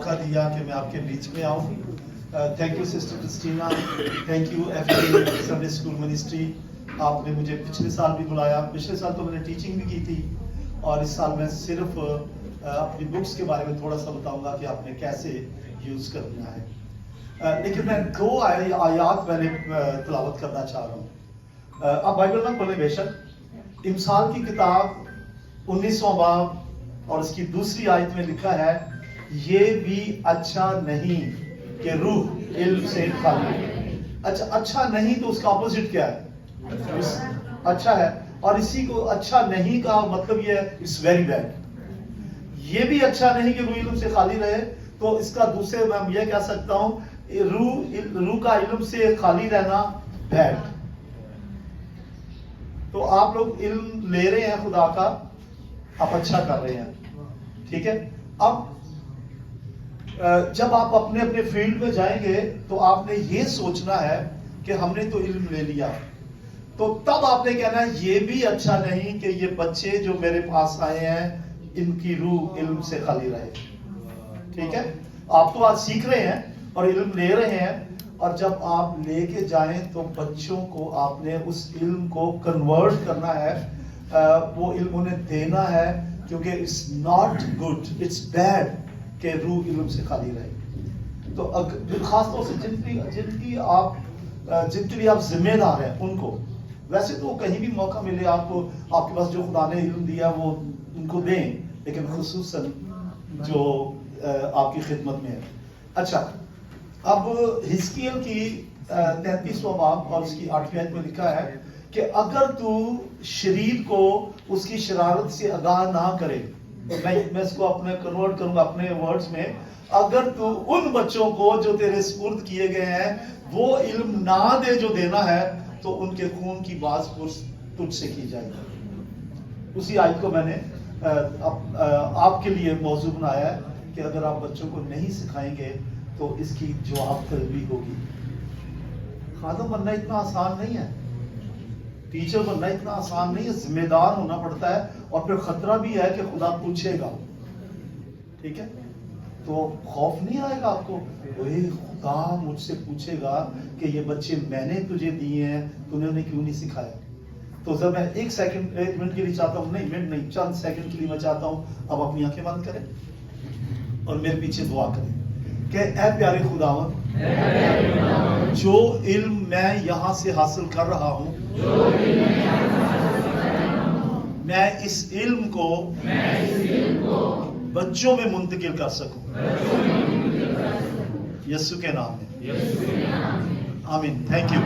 موقع دیا کہ میں آپ کے بیچ میں آؤں. Thank you sister Christina, thank you F Sunday school ministry. آپ نے مجھے پچھلے سال بھی بلایا. پچھلے سال تو میں نے ٹیچنگ بھی کی تھی, اور اس سال میں صرف اپنی بکس کے بارے میں تھوڑا سا بتاؤں گا کہ آپ نے کیسے یوز کرنا ہے. لیکن میں 2 آیات میں نے تلاوت کرنا چاہ رہا ہوں. آپ بائبل میں کھولیں بے شک. امثال کی کتاب 19واں باب اور اس کی دوسری آیت میں لکھا ہے, یہ بھی اچھا نہیں کہ روح علم سے خالی. اچھا نہیں تو اس کا اپوزٹ کیا ہے؟ اچھا ہے. اور اسی کو اچھا نہیں کا مطلب یہ ہے اٹس ویری بیڈ. یہ بھی اچھا نہیں کہ روح علم سے خالی رہے, تو اس کا دوسرے میں یہ کہہ سکتا ہوں روح کا علم سے خالی رہنا بیڈ. تو آپ لوگ علم لے رہے ہیں خدا کا, آپ اچھا کر رہے ہیں, ٹھیک ہے. اب جب آپ اپنے اپنے فیلڈ میں جائیں گے تو آپ نے یہ سوچنا ہے کہ ہم نے تو علم لے لیا, تو تب آپ نے کہنا ہے یہ بھی اچھا نہیں کہ یہ بچے جو میرے پاس آئے ہیں ان کی روح علم سے خالی رہے. ٹھیک ہے. آپ تو آج سیکھ رہے ہیں اور علم لے رہے ہیں, اور جب آپ لے کے جائیں تو بچوں کو آپ نے اس علم کو کنورٹ کرنا ہے, وہ علم انہیں دینا ہے, کیونکہ it's not good, it's bad کہ روح علم سے خالی رہے. تو خاص طور سے جن کے لیے آپ ذمہ دار ہیں ان کو, ویسے تو کہیں بھی موقع ملے آپ کو, آپ کے پاس جو خدا نے علم دیا وہ ان کو دیں, لیکن خصوصاً جو آپ کی خدمت میں ہے. اچھا, اب حزقیل کی 33واں باب اور اس کی 8ویں آیت میں لکھا ہے کہ اگر تو شریر کو اس کی شرارت سے آگاہ نہ کرے, میں اس کو اپنے کنورٹ کروں گا اپنے ورڈز میں, اگر تو ان بچوں کو جو تیرے سپرد کیے گئے ہیں وہ علم نہ دے جو دینا ہے, تو ان کے خون کی باز پرس تجھ سے کی جائے گی. اسی آیت کو میں نے آپ کے لیے موضوع بنایا ہے کہ اگر آپ بچوں کو نہیں سکھائیں گے تو اس کی جواب طلبی ہوگی. خادم بننا اتنا آسان نہیں ہے, ٹیچر بننا اتنا آسان نہیں ہے, ذمہ دار ہونا پڑتا ہے, اور پھر خطرہ بھی ہے کہ خدا پوچھے گا. ٹھیک ہے. تو خوف نہیں آئے گا آپ کو, خدا مجھ سے پوچھے گا کہ یہ بچے میں نے تجھے دیے ہیں, تو نے انہیں کیوں نہیں سکھایا. تو جب میں 1 منٹ کے لیے چاہتا ہوں, نہیں چند سیکنڈ کے لیے میں چاہتا ہوں اب اپنی آنکھیں بند کریں اور میرے پیچھے دعا کریں کہ اے پیارے خداوند, جو علم میں یہاں سے حاصل کر رہا ہوں, میں اس علم کو بچوں میں منتقل کر سکوں, یسوع کے نام میں, آمین. Thank you.